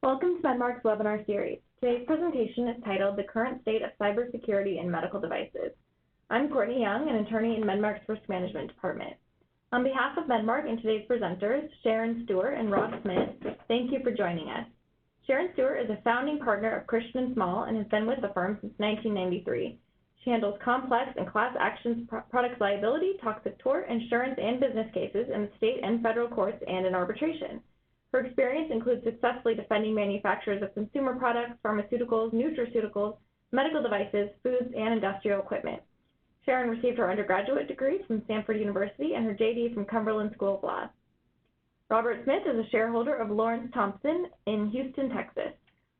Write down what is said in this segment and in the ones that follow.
Welcome to Medmarc's webinar series. Today's presentation is titled The Current State of Cybersecurity in Medical Devices. I'm Courtney Young, an attorney in Medmarc's Risk Management Department. On behalf of Medmarc and today's presenters, Sharon Stewart and Rob Smith, thank you for joining us. Sharon Stewart is a founding partner of Christian & Small and has been with the firm since 1993. She handles complex and class actions, products liability, toxic tort, insurance, and business cases in the state and federal courts and in arbitration. Her experience includes successfully defending manufacturers of consumer products, pharmaceuticals, nutraceuticals, medical devices, foods, and industrial equipment. Sharon received her undergraduate degree from Stanford University and her JD from Cumberland School of Law. Robert Smith is a shareholder of Lawrence Thompson in Houston, Texas.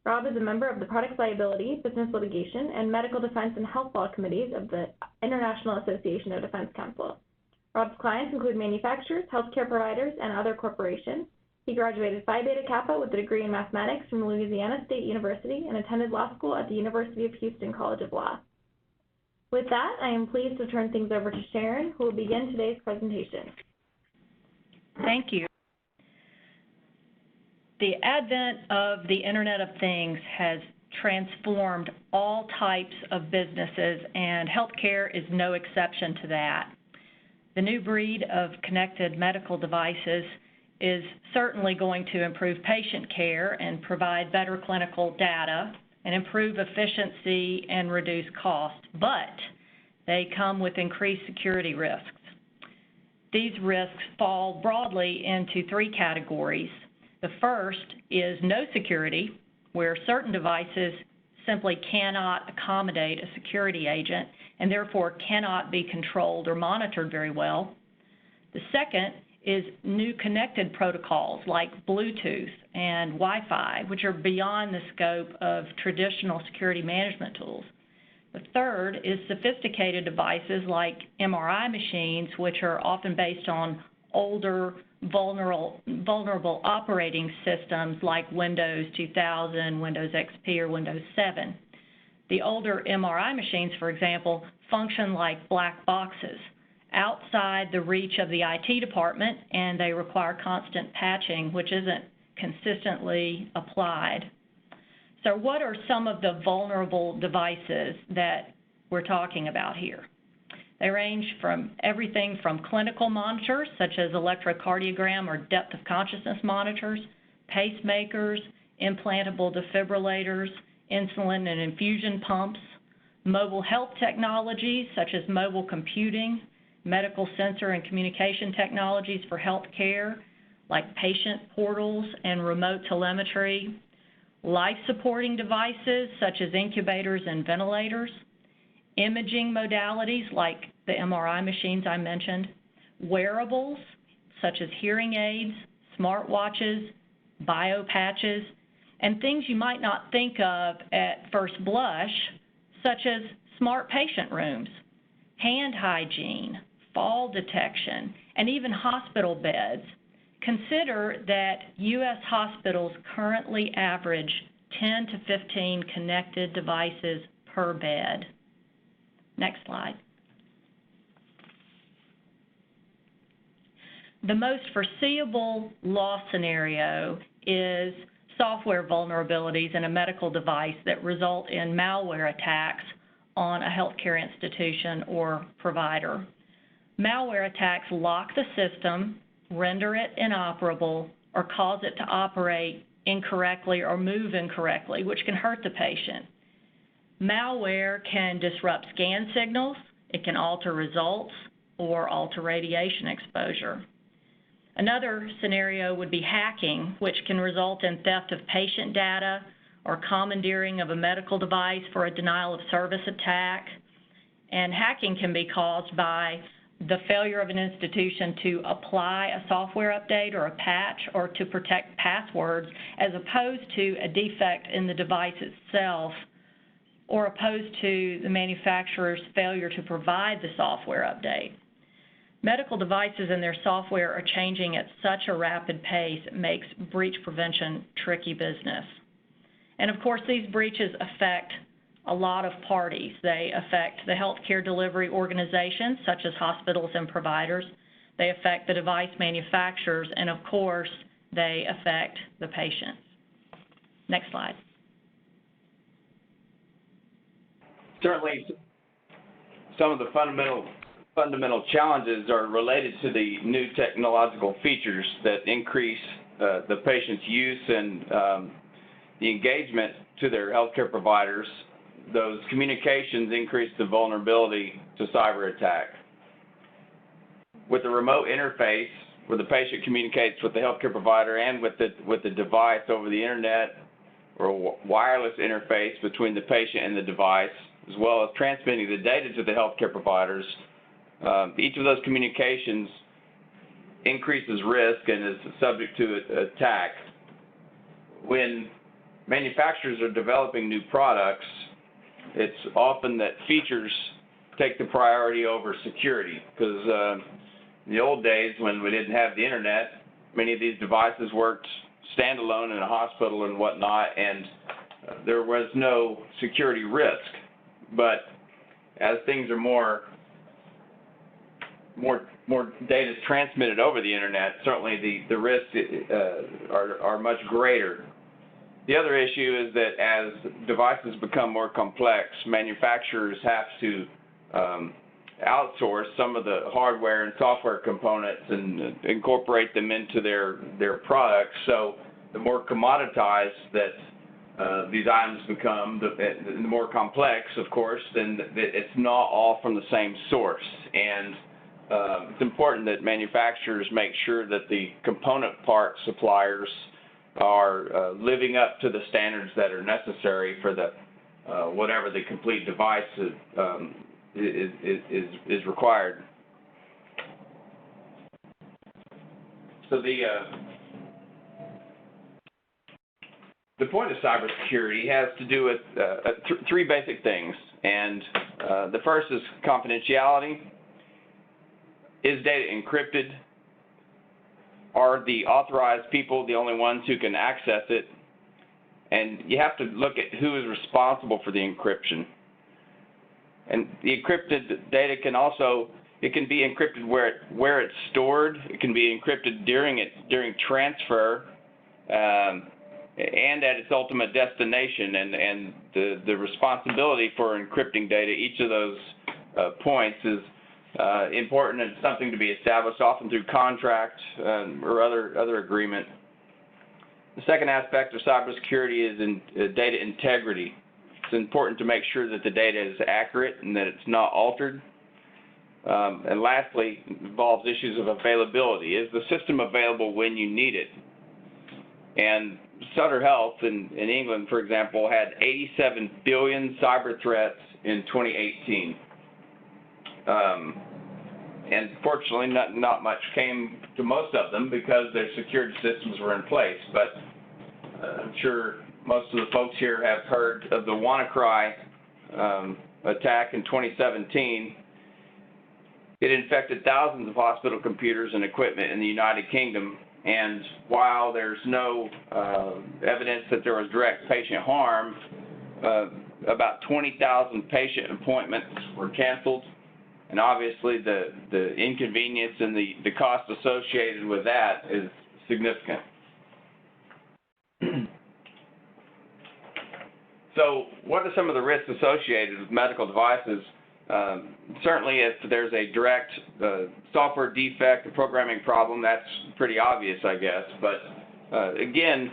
Rob is a member of the Products Liability, Business Litigation, and Medical Defense and Health Law Committees of the International Association of Defense Counsel. Rob's clients include manufacturers, healthcare providers, and other corporations. He graduated Phi Beta Kappa with a degree in mathematics from Louisiana State University and attended law school at the University of Houston College of Law. With that, I am pleased to turn things over to Sharon, who will begin today's presentation. Thank you. The advent of the Internet of Things has transformed all types of businesses, and healthcare is no exception to that. The new breed of connected medical devices is certainly going to improve patient care and provide better clinical data and improve efficiency and reduce cost, but they come with increased security risks. These risks fall broadly into three categories. The first is no security, where certain devices simply cannot accommodate a security agent and therefore cannot be controlled or monitored very well. The second is new connected protocols like Bluetooth and Wi-Fi, which are beyond the scope of traditional security management tools. The third is sophisticated devices like MRI machines, which are often based on older, vulnerable operating systems like Windows 2000, Windows XP, or Windows 7. The older MRI machines, for example, function like black boxes outside the reach of the IT department, and they require constant patching, which isn't consistently applied. So what are some of the vulnerable devices that we're talking about here? They range from everything from clinical monitors, such as electrocardiogram or depth of consciousness monitors, pacemakers, implantable defibrillators, insulin and infusion pumps, mobile health technologies, such as mobile computing, medical sensor and communication technologies for healthcare, like patient portals and remote telemetry, life-supporting devices, such as incubators and ventilators, imaging modalities like the MRI machines I mentioned, wearables such as hearing aids, smartwatches, biopatches, and things you might not think of at first blush, such as smart patient rooms, hand hygiene, fall detection, and even hospital beds. Consider that U.S. hospitals currently average 10 to 15 connected devices per bed. Next slide. The most foreseeable loss scenario is software vulnerabilities in a medical device that result in malware attacks on a healthcare institution or provider. Malware attacks lock the system, render it inoperable, or cause it to operate incorrectly or move incorrectly, which can hurt the patient. Malware can disrupt scan signals, it can alter results, or alter radiation exposure. Another scenario would be hacking, which can result in theft of patient data or commandeering of a medical device for a denial of service attack. And hacking can be caused by the failure of an institution to apply a software update or a patch or to protect passwords, as opposed to a defect in the device itself, or opposed to the manufacturer's failure to provide the software update. Medical devices and their software are changing at such a rapid pace, it makes breach prevention tricky business. And of course, these breaches affect a lot of parties. They affect the healthcare delivery organizations, such as hospitals and providers. They affect the device manufacturers, and of course, they affect the patients. Next slide. Certainly, some of the fundamental challenges are related to the new technological features that increase the patient's use and the engagement to their healthcare providers. Those communications increase the vulnerability to cyber attack. With the remote interface, where the patient communicates with the healthcare provider and with the device over the internet, or a wireless interface between the patient and the device, as well as transmitting the data to the healthcare providers, each of those communications increases risk and is subject to attack. When manufacturers are developing new products, it's often that features take the priority over security, because in the old days when we didn't have the internet, many of these devices worked standalone in a hospital and whatnot, and there was no security risk. But as things are more data is transmitted over the internet, certainly the risks are much greater. The other issue is that as devices become more complex, manufacturers have to outsource some of the hardware and software components and incorporate them into their products. So the more commoditized that these items become, the more complex, of course, then it's not all from the same source. And it's important that manufacturers make sure that the component part suppliers are living up to the standards that are necessary for the whatever the complete device is required. So the point of cybersecurity has to do with three basic things, and the first is confidentiality. Is data encrypted? Are the authorized people the only ones who can access it? And you have to look at who is responsible for the encryption. And the encrypted data can also, it can be encrypted where it's stored. It can be encrypted during transfer and at its ultimate destination. And the responsibility for encrypting data, each of those points is important and something to be established, often through contract or other agreement. The second aspect of cybersecurity is data integrity. It's important to make sure that the data is accurate and that it's not altered. And lastly, it involves issues of availability. Is the system available when you need it? And Sutter Health in England, for example, had 87 billion cyber threats in 2018. And fortunately, not much came to most of them because their security systems were in place. But I'm sure most of the folks here have heard of the WannaCry attack in 2017. It infected thousands of hospital computers and equipment in the United Kingdom. And while there's no evidence that there was direct patient harm, about 20,000 patient appointments were canceled. And obviously the inconvenience and the cost associated with that is significant. So what are some of the risks associated with medical devices? Certainly if there's a direct software defect, a programming problem, that's pretty obvious, I guess. But again,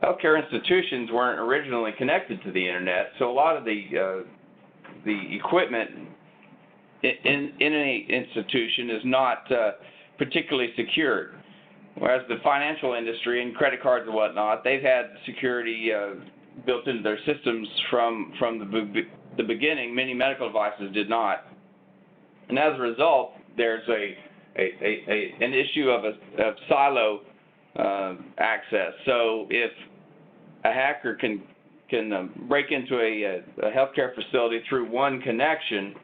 healthcare institutions weren't originally connected to the internet, so a lot of the equipment in any institution is not particularly secured. Whereas the financial industry and credit cards and whatnot, they've had security built into their systems from the beginning. Many medical devices did not. And as a result, there's an issue of silo access. So if a hacker can break into a healthcare facility through one connection,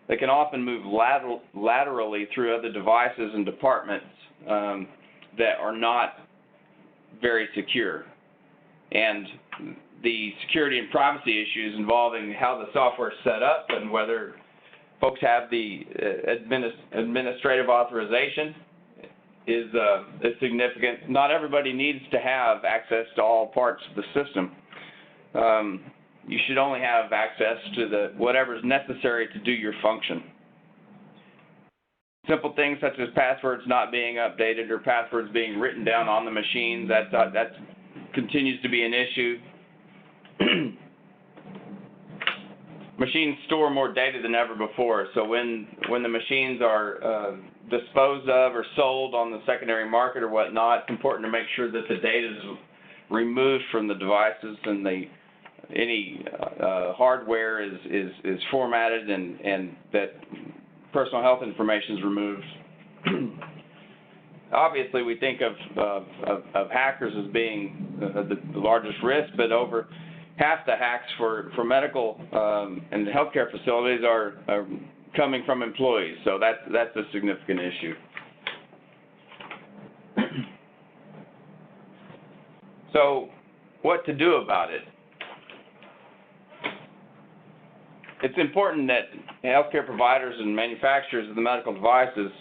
they can often move laterally through other devices and departments that are not very secure. And the security and privacy issues involving how the software is set up and whether folks have the administrative authorization is significant. Not everybody needs to have access to all parts of the system. you should only have access to whatever's necessary to do your function. Simple things such as passwords not being updated or passwords being written down on the machines, that continues to be an issue. Machines store more data than ever before, so when the machines are disposed of or sold on the secondary market or whatnot, it's important to make sure that the data is removed from the devices and any hardware is formatted and that personal health information is removed. Obviously, we think of hackers as being the largest risk, but over half the hacks for medical and healthcare facilities are coming from employees, so that's a significant issue. So, what to do about it? It's important that healthcare providers and manufacturers of the medical devices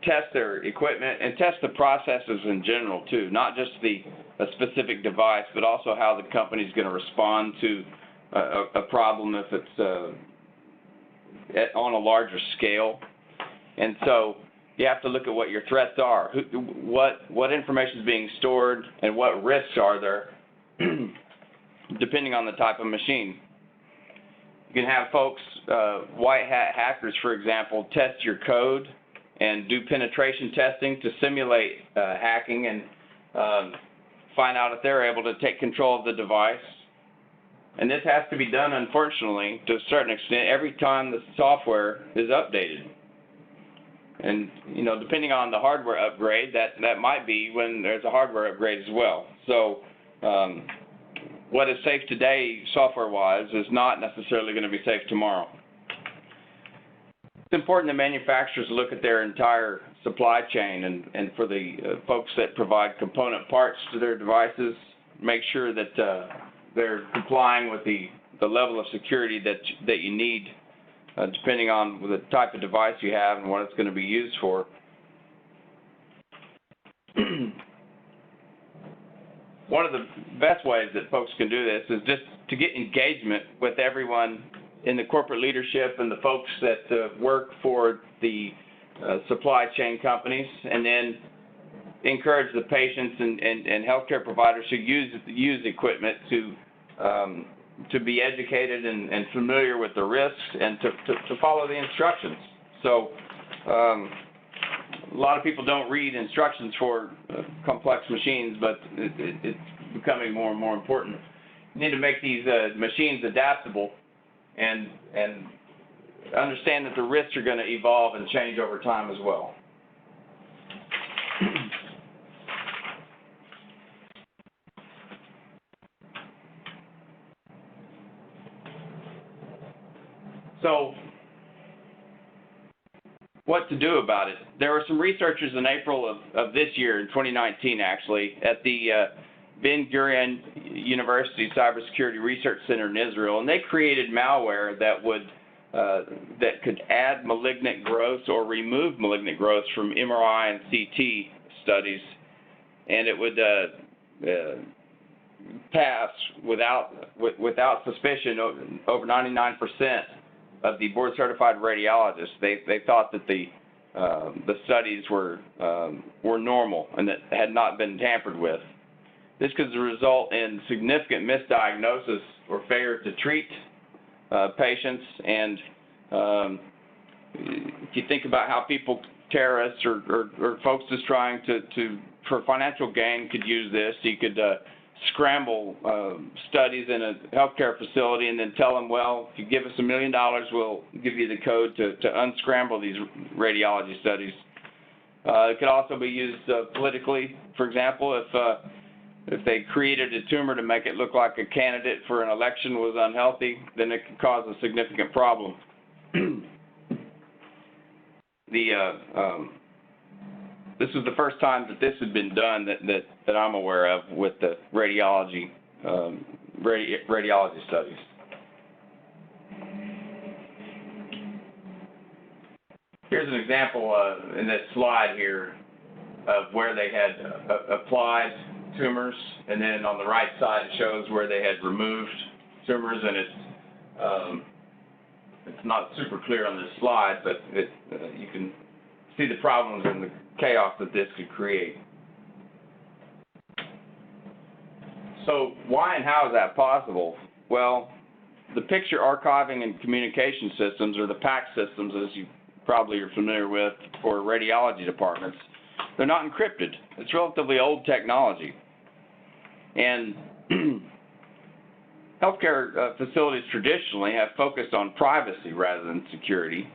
test their equipment and test the processes in general too, not just a specific device, but also how the company's going to respond to a problem if it's on a larger scale. And so you have to look at what your threats are, what information is being stored, and what risks are there, depending on the type of machine. You can have folks, white hat hackers, for example, test your code and do penetration testing to simulate hacking and find out if they're able to take control of the device. And this has to be done, unfortunately, to a certain extent, every time the software is updated. And, depending on the hardware upgrade, that might be when there's a hardware upgrade as well. So, what is safe today, software-wise, is not necessarily going to be safe tomorrow. It's important that manufacturers look at their entire supply chain and for the folks that provide component parts to their devices, make sure that they're complying with the level of security that you need, depending on the type of device you have and what it's going to be used for. One of the best ways that folks can do this is just to get engagement with everyone in the corporate leadership and the folks that work for the supply chain companies, and then encourage the patients and healthcare providers who use equipment to be educated and familiar with the risks and to follow the instructions. So a lot of people don't read instructions for complex machines, but it's becoming more and more important. You need to make these machines adaptable and understand that the risks are going to evolve and change over time as well. So, what to do about it? There were some researchers in April of this year, in 2019 actually, at the Ben Gurion University Cybersecurity Research Center in Israel, and they created malware that could add malignant growths or remove malignant growths from MRI and CT studies, and it would pass without suspicion over 99% of the board-certified radiologists. They thought that the studies were normal and that had not been tampered with. This could result in significant misdiagnosis or failure to treat patients, and if you think about how people, terrorists or folks just trying for financial gain could use this, you could scramble studies in a healthcare facility and then tell them, well, if you give us $1 million, we'll give you the code to unscramble these radiology studies. It could also be used politically. For example, if they created a tumor to make it look like a candidate for an election was unhealthy, then it could cause a significant problem. This was the first time that this had been done that I'm aware of with the radiology studies. Here's an example in this slide here of where they had applied tumors, and then on the right side it shows where they had removed tumors, and it's not super clear on this slide, but you can see the problems and the chaos that this could create. So why and how is that possible? Well, the picture archiving and communication systems, or the PAC systems, as you probably are familiar with for radiology departments, they're not encrypted. It's relatively old technology. And healthcare facilities traditionally have focused on privacy rather than security.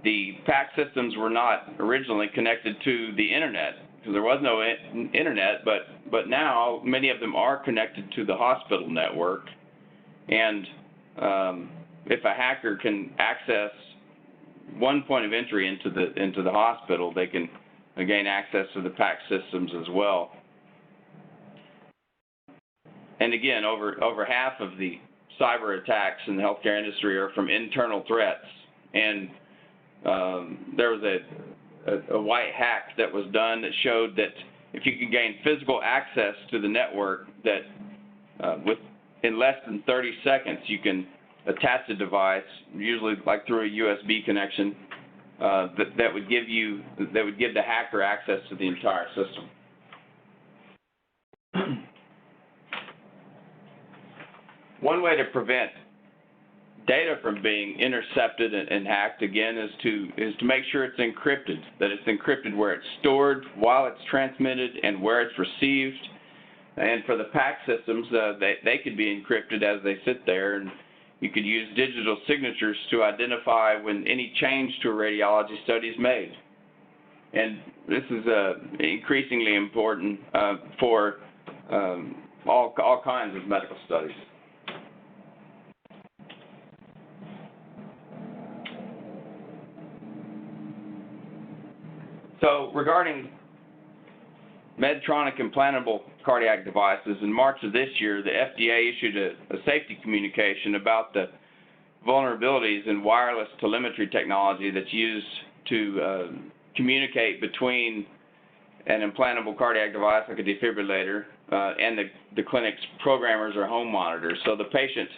The PAC systems were not originally connected to the internet, because there was no internet, but now many of them are connected to the hospital network. And if a hacker can access one point of entry into the hospital, they can gain access to the PAC systems as well. And again, over half of the cyber attacks in the healthcare industry are from internal threats. And there was a white hack that was done that showed that if you could gain physical access to the network, that in less than 30 seconds you can attach a device, usually like through a USB connection, that would give the hacker access to the entire system. One way to prevent data from being intercepted and hacked, again, is to make sure it's encrypted, that it's encrypted where it's stored, while it's transmitted, and where it's received. And for the PAC systems, they could be encrypted as they sit there, and you could use digital signatures to identify when any change to a radiology study is made. And this is increasingly important for all kinds of medical studies. So regarding Medtronic implantable cardiac devices, in March of this year, the FDA issued a safety communication about the vulnerabilities in wireless telemetry technology that's used to communicate between an implantable cardiac device like a defibrillator and the clinic's programmers or home monitors. So the patient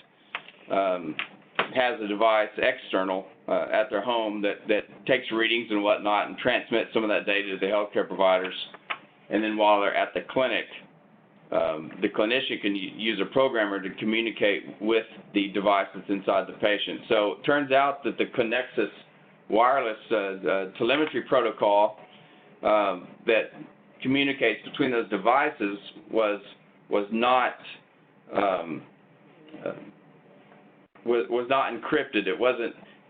has a device external at their home that takes readings and whatnot and transmits some of that data to the healthcare providers. And then while they're at the clinic, the clinician can use a programmer to communicate with the device that's inside the patient. So it turns out that the Connexus wireless telemetry protocol that communicates between those devices was not encrypted. It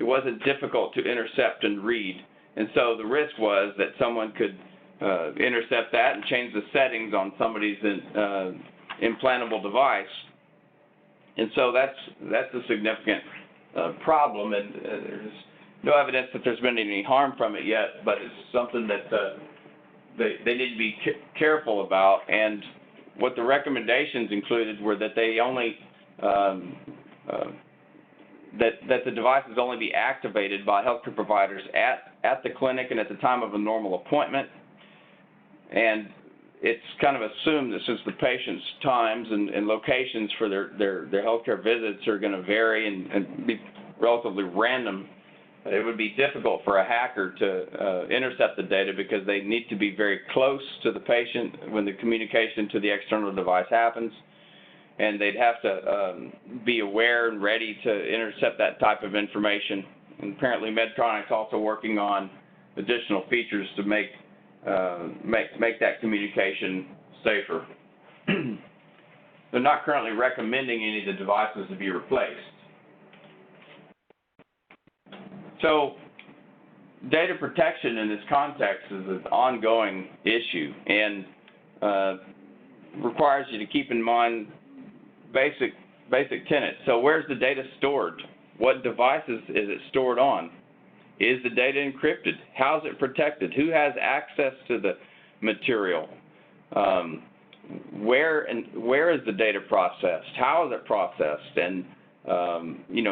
wasn't difficult to intercept and read. And so the risk was that someone could intercept that and change the settings on somebody's implantable device. And so that's a significant problem, and there's no evidence that there's been any harm from it yet, but it's something that they need to be careful about. And what the recommendations included were that they only that the devices only be activated by healthcare providers at the clinic and at the time of a normal appointment. And it's kind of assumed that since the patient's times and locations for their healthcare visits are going to vary and be relatively random, it would be difficult for a hacker to intercept the data, because they need to be very close to the patient when the communication to the external device happens. And they'd have to be aware and ready to intercept that type of information. And apparently Medtronic's also working on additional features to make that communication safer. They're not currently recommending any of the devices to be replaced. So data protection in this context is an ongoing issue, and requires you to keep in mind basic tenets. So where's the data stored? What devices is it stored on? Is the data encrypted? How is it protected? Who has access to the material? Where is the data processed? How is it processed? And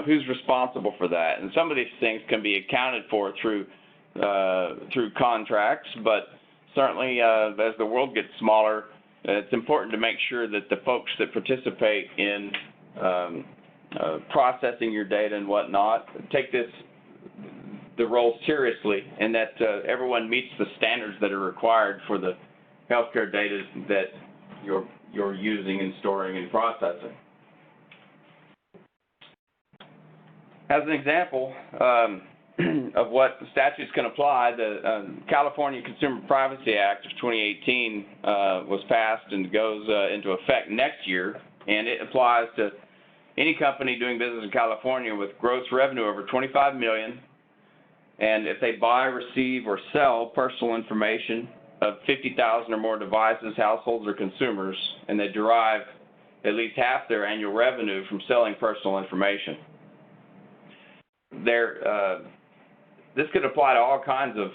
who's responsible for that? And some of these things can be accounted for through contracts, but certainly as the world gets smaller, it's important to make sure that the folks that participate in processing your data and whatnot take the role seriously, and that everyone meets the standards that are required for the healthcare data that you're using and storing and processing. As an example of what statutes can apply, the California Consumer Privacy Act of 2018 was passed and goes into effect next year, and it applies to any company doing business in California with gross revenue over $25 million, and if they buy, receive, or sell personal information of 50,000 or more devices, households, or consumers, and they derive at least half their annual revenue from selling personal information. This could apply to all kinds of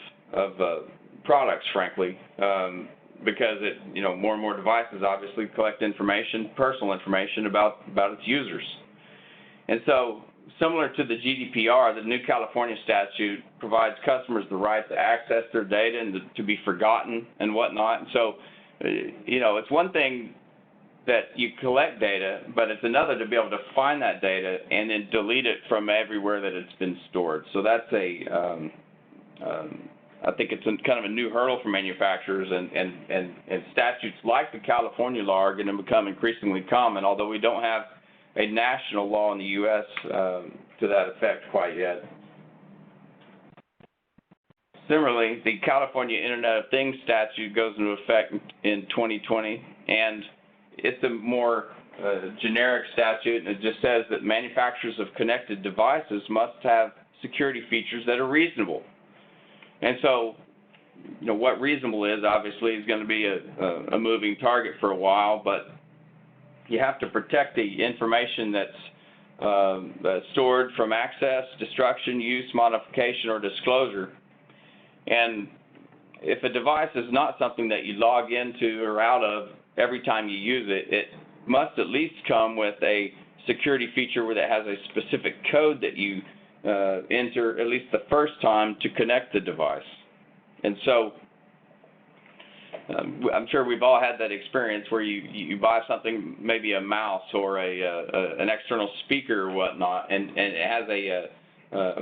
products, frankly, because more and more devices obviously collect information, personal information about its users. And so, similar to the GDPR, the new California statute provides customers the right to access their data and to be forgotten and whatnot. And so, it's one thing that you collect data, but it's another to be able to find that data and then delete it from everywhere that it's been stored. So that's I think it's kind of a new hurdle for manufacturers, and statutes like the California law are going to become increasingly common, although we don't have a national law in the U.S. To that effect quite yet. Similarly, the California Internet of Things statute goes into effect in 2020, and it's a more generic statute, and it just says that manufacturers of connected devices must have security features that are reasonable. And so, what reasonable is obviously is going to be a moving target for a while, but you have to protect the information that's stored from access, destruction, use, modification, or disclosure. And if a device is not something that you log into or out of every time you use it, it must at least come with a security feature where it has a specific code that you enter at least the first time to connect the device. And so I'm sure we've all had that experience where you buy something, maybe a mouse or an external speaker or whatnot, and it has a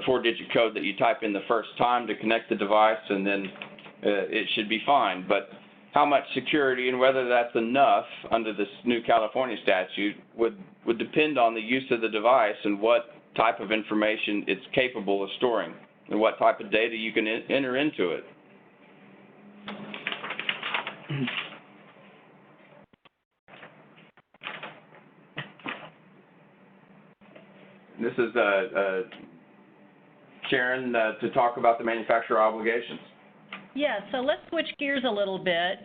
4-digit code that you type in the first time to connect the device, and then it should be fine. But how much security and whether that's enough under this new California statute would depend on the use of the device and what type of information it's capable of storing and what type of data you can enter into it. This is Sharon to talk about the manufacturer obligations. Yeah, so let's switch gears a little bit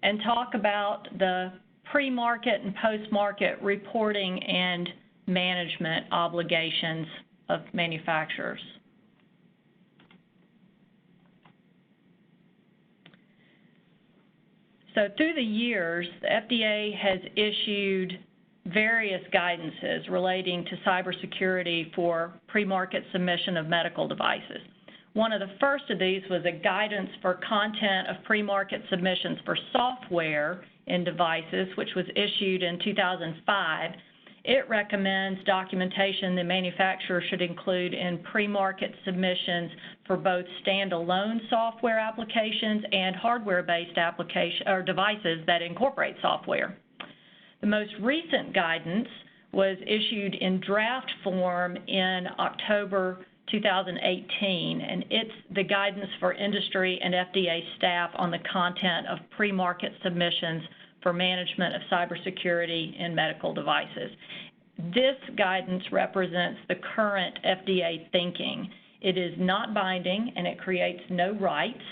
and talk about the pre-market and post-market reporting and management obligations of manufacturers. So through the years, the FDA has issued various guidances relating to cybersecurity for pre-market submission of medical devices. One of the first of these was a guidance for content of pre-market submissions for software in devices, which was issued in 2005. It recommends documentation the manufacturer should include in pre-market submissions for both standalone software applications and hardware-based devices that incorporate software. The most recent guidance was issued in draft form in October 2018, and it's the guidance for industry and FDA staff on the content of pre-market submissions for management of cybersecurity in medical devices. This guidance represents the current FDA thinking. It is not binding and it creates no rights,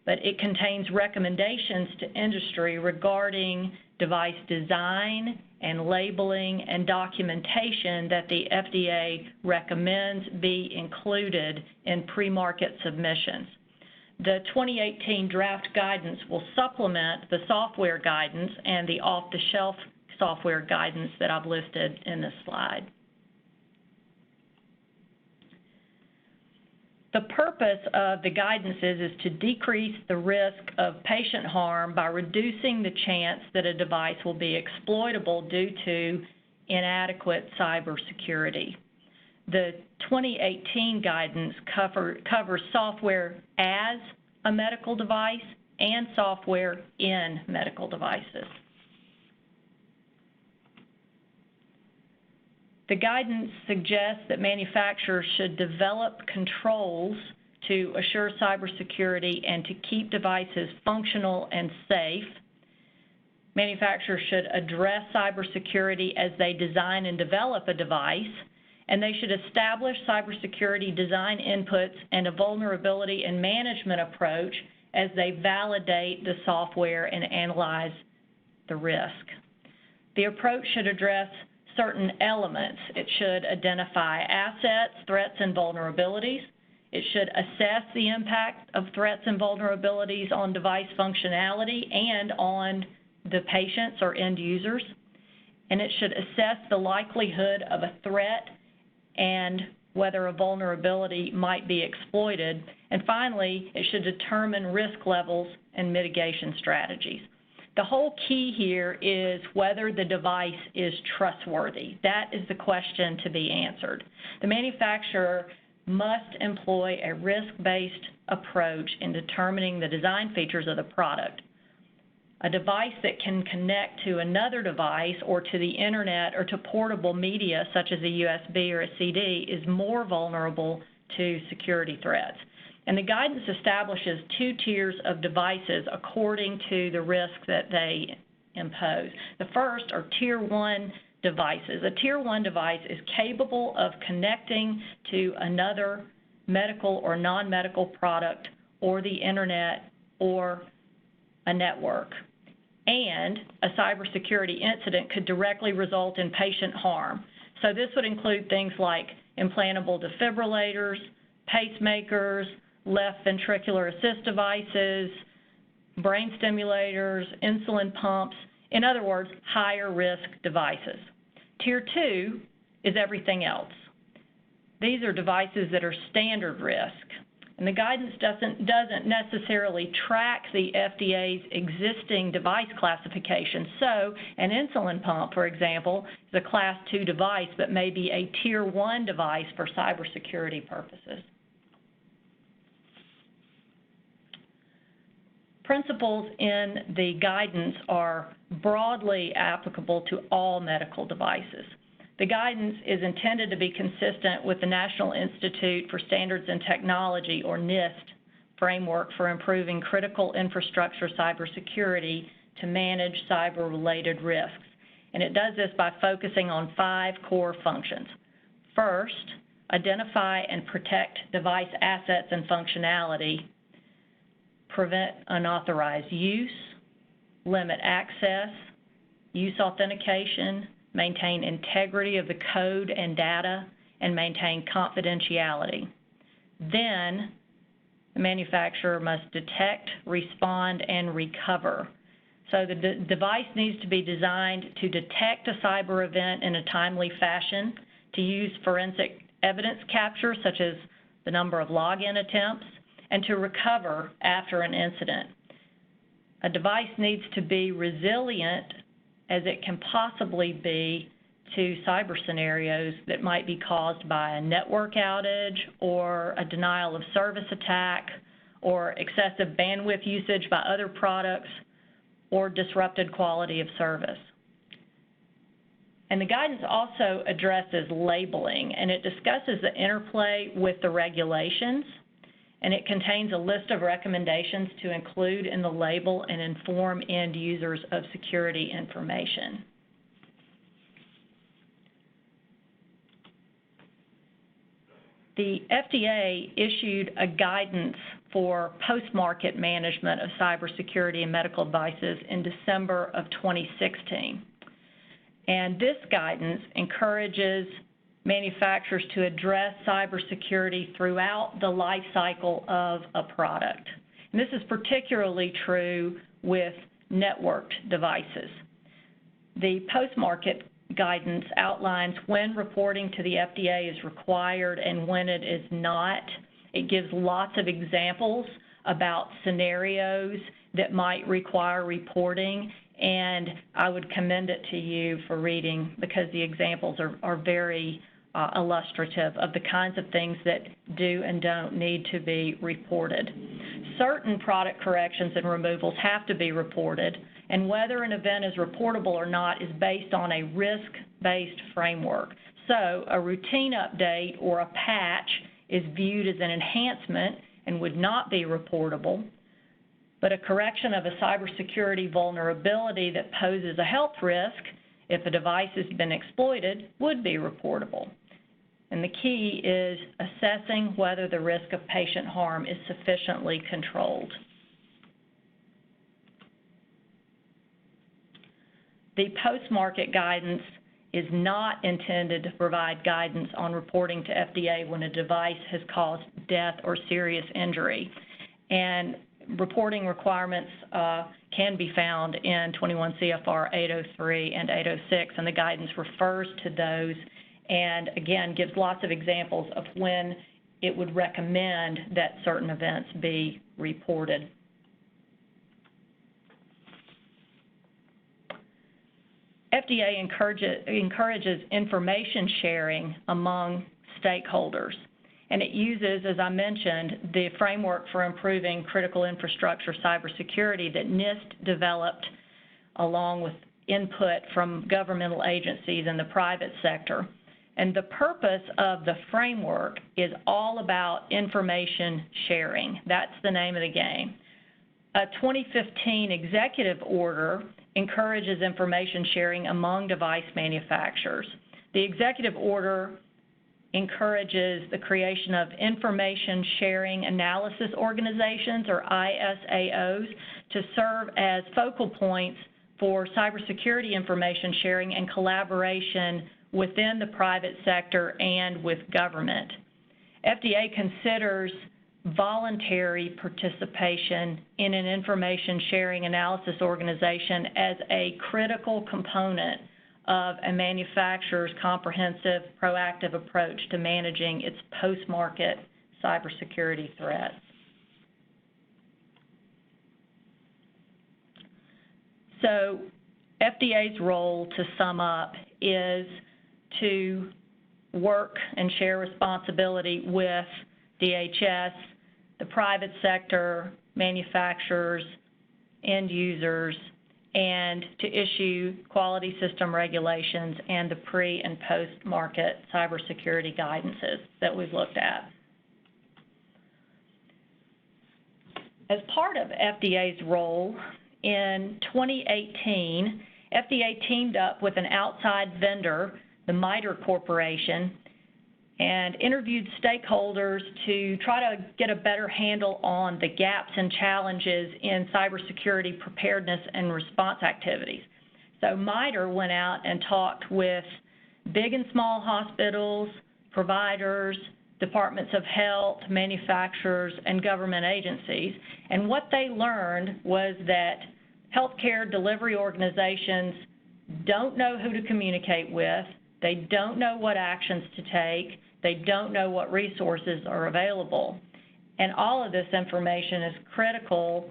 but it contains recommendations to industry regarding device design and labeling and documentation that the FDA recommends be included in pre-market submissions. The 2018 draft guidance will supplement the software guidance and the off-the-shelf software guidance that I've listed in this slide. The purpose of the guidance is to decrease the risk of patient harm by reducing the chance that a device will be exploitable due to inadequate cybersecurity. The 2018 guidance covers software as a medical device and software in medical devices. The guidance suggests that manufacturers should develop controls to assure cybersecurity and to keep devices functional and safe. Manufacturers should address cybersecurity as they design and develop a device, and they should establish cybersecurity design inputs and a vulnerability and management approach as they validate the software and analyze the risk. The approach should address certain elements. It should identify assets, threats, and vulnerabilities. It should assess the impact of threats and vulnerabilities on device functionality and on the patients or end users. And it should assess the likelihood of a threat and whether a vulnerability might be exploited. And finally, it should determine risk levels and mitigation strategies. The whole key here is whether the device is trustworthy. That is the question to be answered. The manufacturer must employ a risk-based approach in determining the design features of the product. A device that can connect to another device or to the internet or to portable media such as a USB or a CD is more vulnerable to security threats. And the guidance establishes 2 tiers of devices according to the risk that they impose. The first are Tier 1 devices. A Tier 1 device is capable of connecting to another medical or non-medical product or the internet or a network. And a cybersecurity incident could directly result in patient harm. So this would include things like implantable defibrillators, pacemakers, left ventricular assist devices, brain stimulators, insulin pumps, in other words, higher risk devices. Tier 2 is everything else. These are devices that are standard risk. And the guidance doesn't necessarily track the FDA's existing device classification. So an insulin pump, for example, is a Class 2 device, but may be a Tier 1 device for cybersecurity purposes. Principles in the guidance are broadly applicable to all medical devices. The guidance is intended to be consistent with the National Institute for Standards and Technology, or NIST, framework for improving critical infrastructure cybersecurity to manage cyber-related risks. And it does this by focusing on 5 core functions. First, identify and protect device assets and functionality, prevent unauthorized use, limit access, use authentication, maintain integrity of the code and data, and maintain confidentiality. Then, the manufacturer must detect, respond, and recover. So the device needs to be designed to detect a cyber event in a timely fashion, to use forensic evidence capture, such as the number of login attempts, and to recover after an incident. A device needs to be resilient as it can possibly be to cyber scenarios that might be caused by a network outage or a denial of service attack or excessive bandwidth usage by other products or disrupted quality of service. And the guidance also addresses labeling, and it discusses the interplay with the regulations, and it contains a list of recommendations to include in the label and inform end users of security information. The FDA issued a guidance for post-market management of cybersecurity and medical devices in December of 2016. And this guidance encourages manufacturers to address cybersecurity throughout the life cycle of a product. And this is particularly true with networked devices. The post-market guidance outlines when reporting to the FDA is required and when it is not, It gives lots of examples about scenarios that might require reporting, and I would commend it to you for reading because the examples are very illustrative of the kinds of things that do and don't need to be reported. Certain product corrections and removals have to be reported, and whether an event is reportable or not is based on a risk-based framework. So a routine update or a patch is viewed as an enhancement and would not be reportable, but a correction of a cybersecurity vulnerability that poses a health risk, if a device has been exploited, would be reportable. And the key is assessing whether the risk of patient harm is sufficiently controlled. The post-market guidance is not intended to provide guidance on reporting to FDA when a device has caused death or serious injury. And reporting requirements can be found in 21 CFR 803 and 806, and the guidance refers to those and, again, gives lots of examples of when it would recommend that certain events be reported. FDA encourages information sharing among stakeholders, and it uses, as I mentioned, the framework for improving critical infrastructure cybersecurity that NIST developed along with input from governmental agencies and the private sector. And the purpose of the framework is all about information sharing. That's the name of the game. A 2015 executive order encourages information sharing among device manufacturers. The executive order encourages the creation of information sharing analysis organizations, or ISAOs, to serve as focal points for cybersecurity information sharing and collaboration within the private sector and with government. FDA considers voluntary participation in an information sharing analysis organization as a critical component of a manufacturer's comprehensive, proactive approach to managing its post-market cybersecurity threats. So FDA's role, to sum up, is to work and share responsibility with DHS, the private sector, manufacturers, end users, and to issue quality system regulations and the pre- and post-market cybersecurity guidances that we've looked at. As part of FDA's role, in 2018, FDA teamed up with an outside vendor, the MITRE Corporation, and interviewed stakeholders to try to get a better handle on the gaps and challenges in cybersecurity preparedness and response activities. So MITRE went out and talked with big and small hospitals, providers, departments of health, manufacturers, and government agencies. And what they learned was that healthcare delivery organizations don't know who to communicate with, they don't know what actions to take, they don't know what resources are available. And all of this information is critical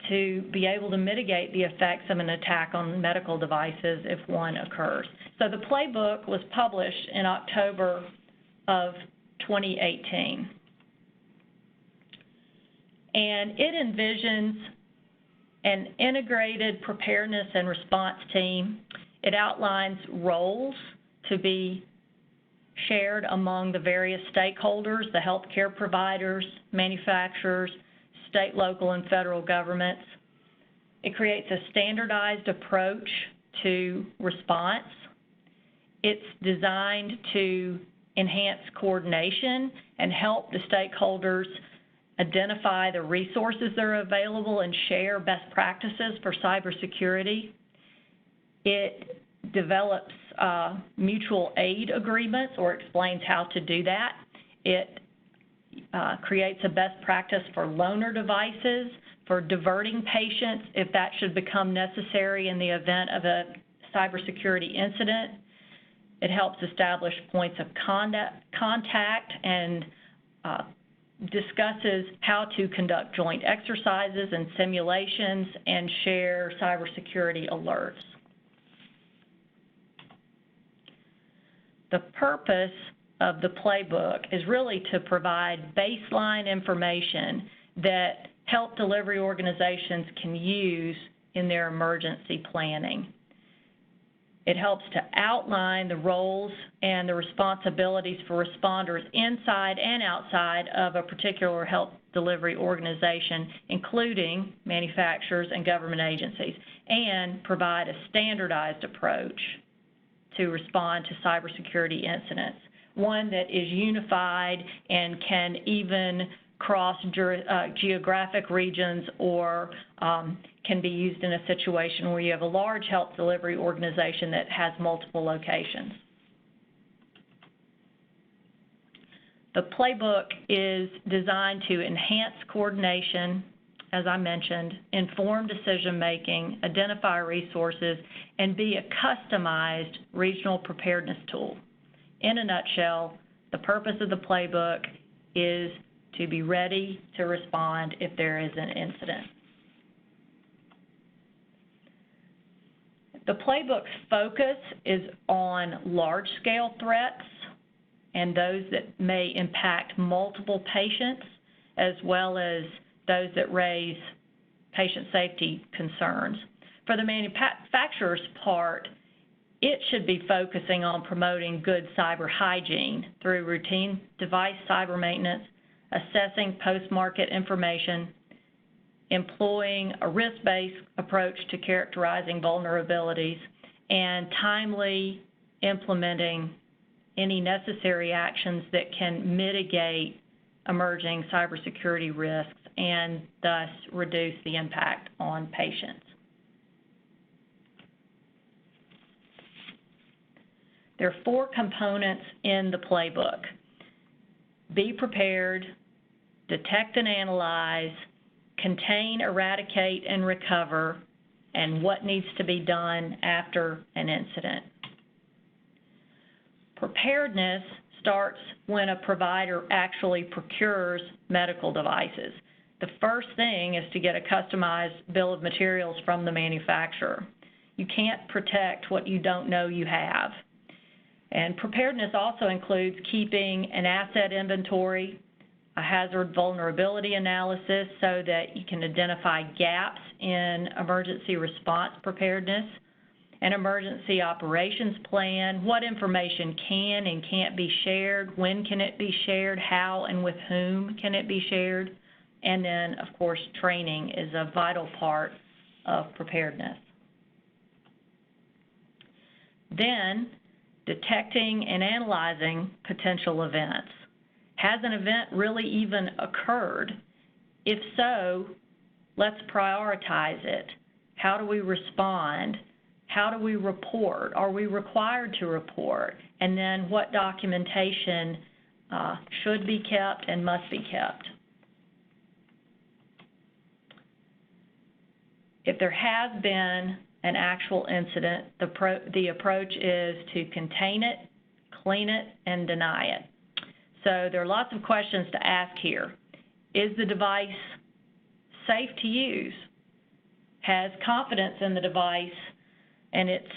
to be able to mitigate the effects of an attack on medical devices if one occurs. So the Playbook was published in October of 2018. And it envisions an integrated preparedness and response team. It outlines roles to be shared among the various stakeholders, the healthcare providers, manufacturers, state, local, and federal governments. It creates a standardized approach to response. It's designed to enhance coordination and help the stakeholders identify the resources that are available and share best practices for cybersecurity. It develops mutual aid agreements or explains how to do that. It creates a best practice for loaner devices, for diverting patients if that should become necessary in the event of a cybersecurity incident. It helps establish points of contact and discusses how to conduct joint exercises and simulations and share cybersecurity alerts. The purpose of the playbook is really to provide baseline information that health delivery organizations can use in their emergency planning. It helps to outline the roles and the responsibilities for responders inside and outside of a particular health delivery organization, including manufacturers and government agencies, and provide a standardized approach to respond to cybersecurity incidents, one that is unified and can even cross geographic regions or can be used in a situation where you have a large health delivery organization that has multiple locations. The playbook is designed to enhance coordination, as I mentioned, inform decision-making, identify resources, and be a customized regional preparedness tool. In a nutshell, the purpose of the playbook is to be ready to respond if there is an incident. The playbook's focus is on large-scale threats and those that may impact multiple patients, as well as those that raise patient safety concerns. For the manufacturer's part, it should be focusing on promoting good cyber hygiene through routine device cyber maintenance, assessing post-market information, employing a risk-based approach to characterizing vulnerabilities, and timely implementing any necessary actions that can mitigate emerging cybersecurity risks and thus reduce the impact on patients. There are 4 components in the playbook: be prepared, detect and analyze, contain, eradicate, and recover, and what needs to be done after an incident. Preparedness starts when a provider actually procures medical devices. The first thing is to get a customized bill of materials from the manufacturer. You can't protect what you don't know you have. And preparedness also includes keeping an asset inventory, a hazard vulnerability analysis so that you can identify gaps in emergency response preparedness, an emergency operations plan, what information can and can't be shared, when can it be shared, how and with whom can it be shared, and then, of course, training is a vital part of preparedness. Then, detecting and analyzing potential events. Has an event really even occurred? If so, let's prioritize it. How do we respond? How do we report? Are we required to report? And then what documentation should be kept and must be kept? If there has been an actual incident, the approach is to contain it, clean it, and deny it. So there are lots of questions to ask here. Is the device safe to use? Has confidence in the device and its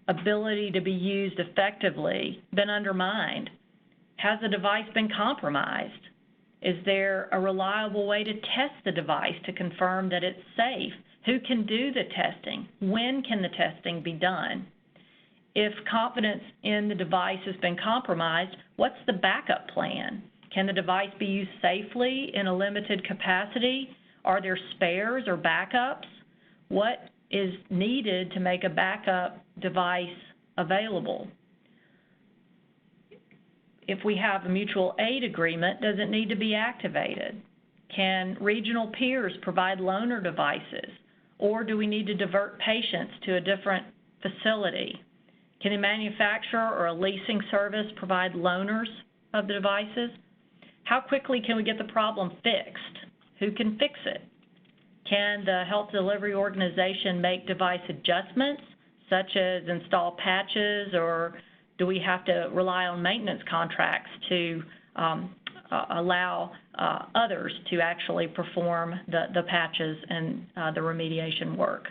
ability to be used effectively been undermined? Has the device been compromised? Is there a reliable way to test the device to confirm that it's safe? Who can do the testing? When can the testing be done? If confidence in the device has been compromised, what's the backup plan? Can the device be used safely in a limited capacity? Are there spares or backups? What is needed to make a backup device available? If we have a mutual aid agreement, does it need to be activated? Can regional peers provide loaner devices? Or do we need to divert patients to a different facility? Can a manufacturer or a leasing service provide loaners of the devices? How quickly can we get the problem fixed? Who can fix it? Can the health delivery organization make device adjustments, such as install patches, or do we have to rely on maintenance contracts to allow others to actually perform the patches and the remediation work?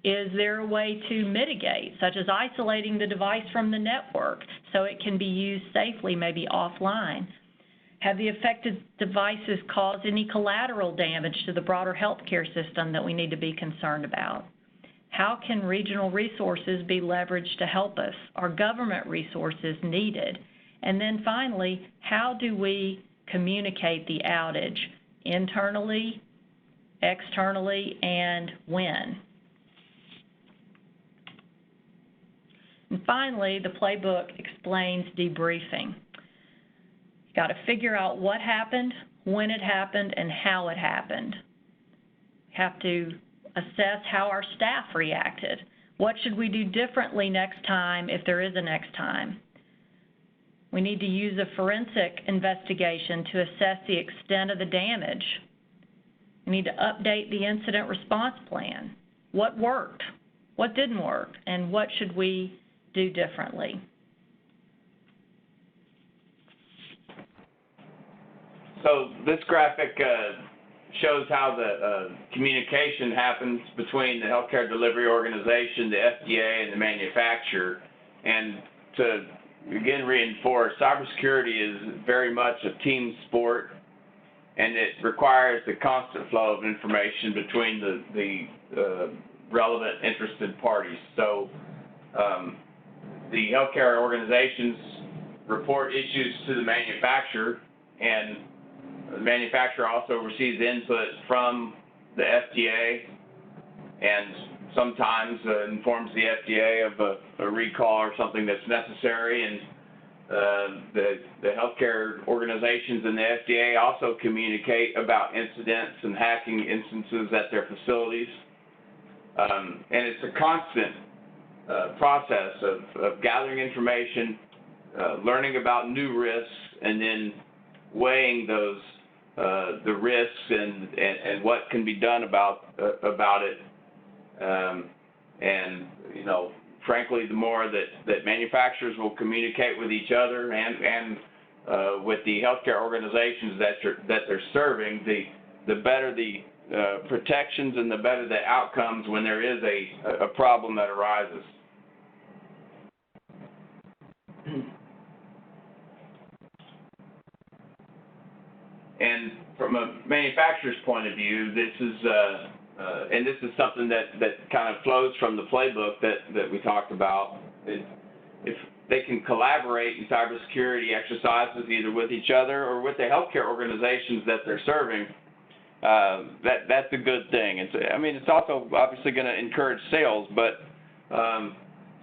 Is there a way to mitigate, such as isolating the device from the network so it can be used safely, maybe offline? Have the affected devices caused any collateral damage to the broader healthcare system that we need to be concerned about? How can regional resources be leveraged to help us? Are government resources needed? And then finally, how do we communicate the outage internally, externally, and when? And finally, the playbook explains debriefing. You've got to figure out what happened, when it happened, and how it happened. You have to assess how our staff reacted. What should we do differently next time if there is a next time? We need to use a forensic investigation to assess the extent of the damage. We need to update the incident response plan. What worked? What didn't work? And what should we do differently? So this graphic shows how the communication happens between the healthcare delivery organization, the FDA, and the manufacturer. And to again reinforce, cybersecurity is very much a team sport, and it requires the constant flow of information between the relevant interested parties. So the healthcare organizations report issues to the manufacturer, and the manufacturer also receives input from the FDA and sometimes informs the FDA of a recall or something that's necessary. And the healthcare organizations and the FDA also communicate about incidents and hacking instances at their facilities. And it's a constant process of gathering information, learning about new risks, and then weighing those the risks and what can be done about it. And you know, frankly, the more that manufacturers will communicate with each other and with the healthcare organizations that they're serving, the better the protections and the better the outcomes when there is a problem that arises. And from a manufacturer's point of view, this is something that kind of flows from the playbook that we talked about. If they can collaborate in cybersecurity exercises either with each other or with the healthcare organizations that they're serving, that's a good thing. It's also obviously going to encourage sales, but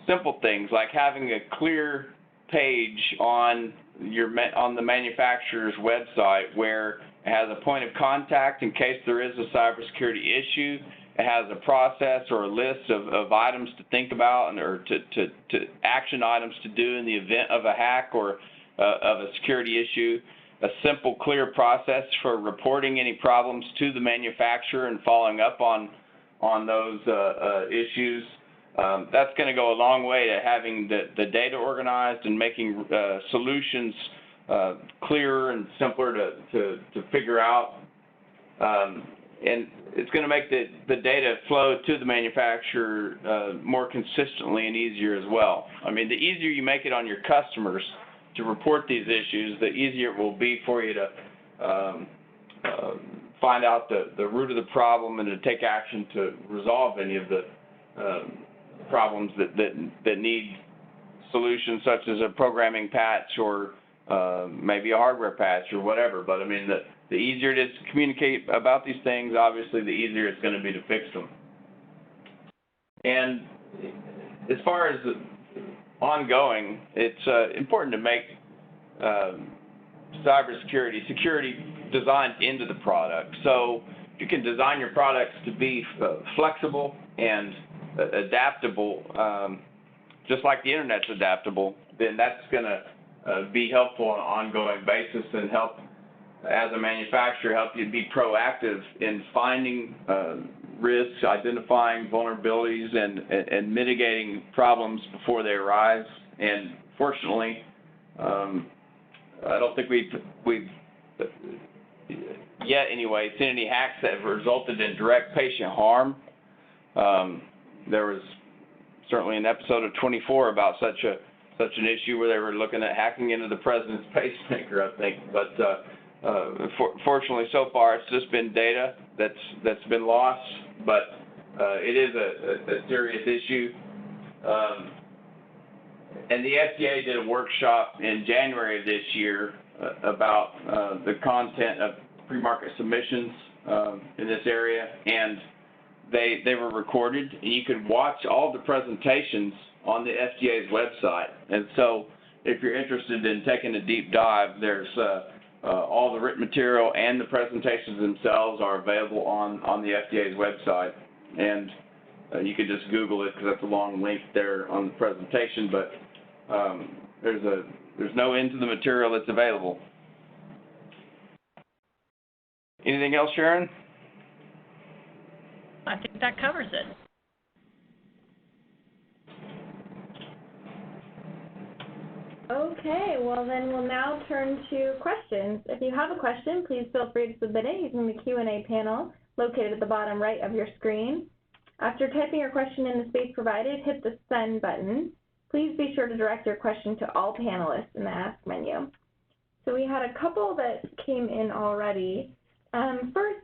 simple things like having a clear page on the manufacturer's website where it has a point of contact in case there is a cybersecurity issue. It has a process or a list of items to think about or to action items to do in the event of a hack or of a security issue. A simple, clear process for reporting any problems to the manufacturer and following up on those issues. That's going to go a long way to having the data organized and making solutions clearer and simpler to figure out. And it's going to make the data flow to the manufacturer more consistently and easier as well. I mean, the easier you make it on your customers to report these issues, the easier it will be for you to find out the root of the problem and to take action to resolve any of the problems that need solutions, such as a programming patch or maybe a hardware patch or whatever. But I mean, the easier it is to communicate about these things, obviously the easier it's going to be to fix them. And as far as ongoing, it's important to make security designed into the product. So you can design your products to be flexible and adaptable, just like the internet's adaptable, then that's going to be helpful on an ongoing basis and help, as a manufacturer, help you be proactive in finding risks, identifying vulnerabilities, and mitigating problems before they arise. And fortunately, I don't think we've yet anyway, seen any hacks that have resulted in direct patient harm. There was certainly an episode of 24 about such an issue where they were looking at hacking into the president's pacemaker, I think. But fortunately, so far, it's just been data that's been lost. But it is a serious issue. And the FDA did a workshop in January of this year about the content of pre-market submissions in this area, and they were recorded, and you could watch all the presentations on the FDA's website. And so if you're interested in taking a deep dive, there's all the written material and the presentations themselves are available on the FDA's website. And you can just Google it because that's a long link there on the presentation, but there's no end to the material that's available. Anything else, Sharon? I think that covers it. Okay, well then we'll now turn to questions. If you have a question, please feel free to submit it using the Q&A panel located at the bottom right of your screen. After typing your question in the space provided, hit the send button. Please be sure to direct your question to all panelists in the Ask menu. So we had a couple that came in already. First,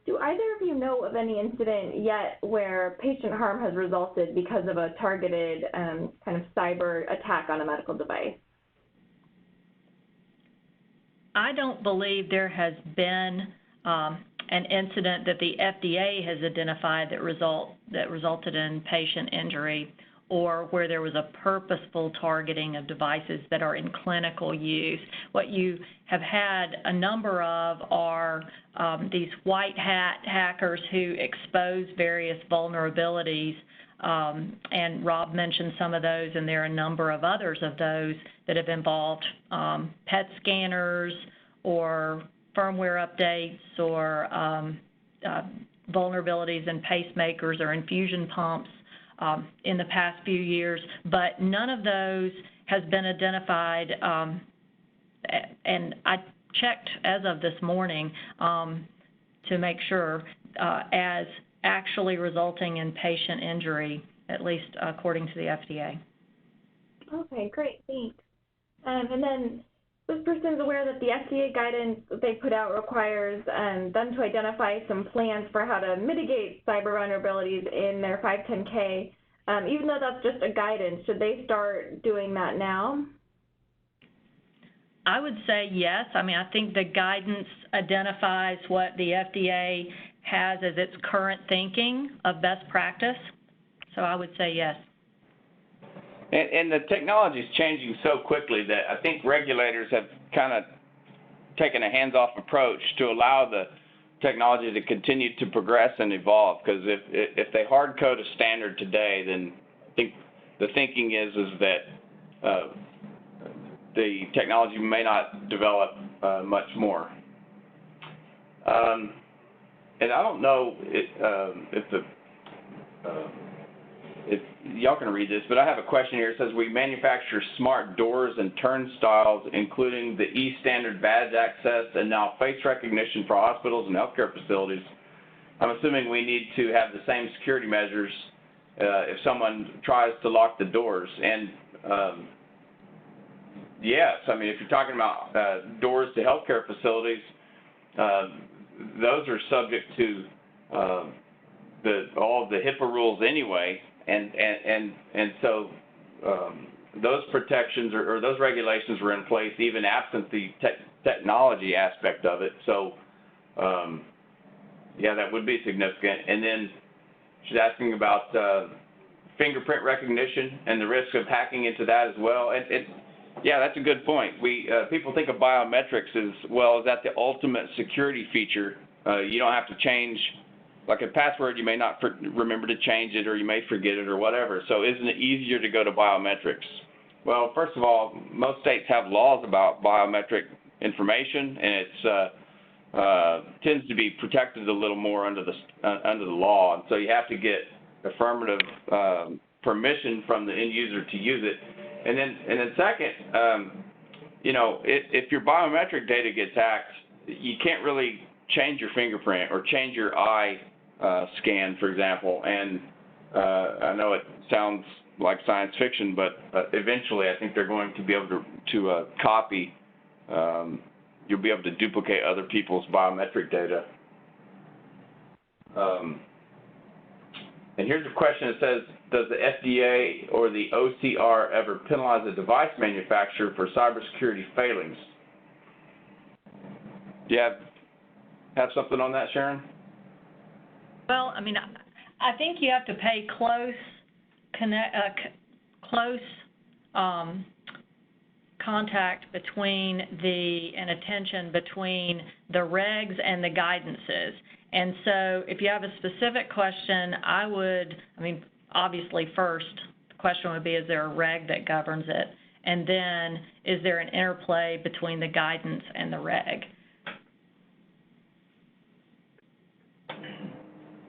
do either of you know of any incident yet where patient harm has resulted because of a targeted kind of cyber attack on a medical device? I don't believe there has been an incident that the FDA has identified that resulted in patient injury, or where there was a purposeful targeting of devices that are in clinical use. What you have had a number of are these white hat hackers who expose various vulnerabilities, and Rob mentioned some of those, and there are a number of others of those that have involved PET scanners or firmware updates or vulnerabilities in pacemakers or infusion pumps in the past few years, but none of those has been identified, and I checked as of this morning to make sure, as actually resulting in patient injury, at least according to the FDA. Okay, great, thanks. And then this person's aware that the FDA guidance that they put out requires them to identify some plans for how to mitigate cyber vulnerabilities in their 510K. Even though that's just a guidance, should they start doing that now? I would say yes. I mean, I think the guidance identifies what the FDA has as its current thinking of best practice, so I would say yes. And the technology is changing so quickly that I think regulators have kind of taken a hands-off approach to allow the technology to continue to progress and evolve. Because if they hard code a standard today, then I think the thinking is that the technology may not develop much more. And I don't know if y'all can read this, but I have a question here. It says, we manufacture smart doors and turnstiles, including the E-standard badge access and now face recognition for hospitals and healthcare facilities. I'm assuming we need to have the same security measures if someone tries to lock the doors. And yes, I mean, if you're talking about doors to healthcare facilities, those are subject to all of the HIPAA rules anyway. And so those protections or those regulations were in place even absent the technology aspect of it. So yeah, that would be significant. And then she's asking about fingerprint recognition and the risk of hacking into that as well. Yeah, that's a good point. People think of biometrics as, well, is that the ultimate security feature? You don't have to change. Like a password, you may not remember to change it, or you may forget it, or whatever. So isn't it easier to go to biometrics? Well, first of all, most states have laws about biometric information, and it tends to be protected a little more under the law. And so you have to get affirmative permission from the end user to use it. And then second, you know, if your biometric data gets hacked, you can't really change your fingerprint or change your eye scan, for example. And I know it sounds like science fiction, but eventually I think they're going to be able to copy. You'll be able to duplicate other people's biometric data. And here's a question that says, does the FDA or the OCR ever penalize a device manufacturer for cybersecurity failings? Do you have something on that, Sharon? Well, I mean, I think you have to pay close contact between and attention between the regs and the guidances. And so if you have a specific question, obviously first, the question would be, is there a reg that governs it? And then, is there an interplay between the guidance and the reg?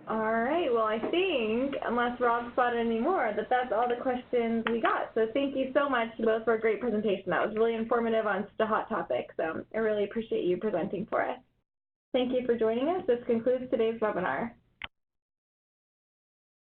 All right, well, I think, unless Rob spotted any more, that's all the questions we got. So thank you so much both for a great presentation. That was really informative on such a hot topic, so I really appreciate you presenting for us. Thank you for joining us. This concludes today's webinar.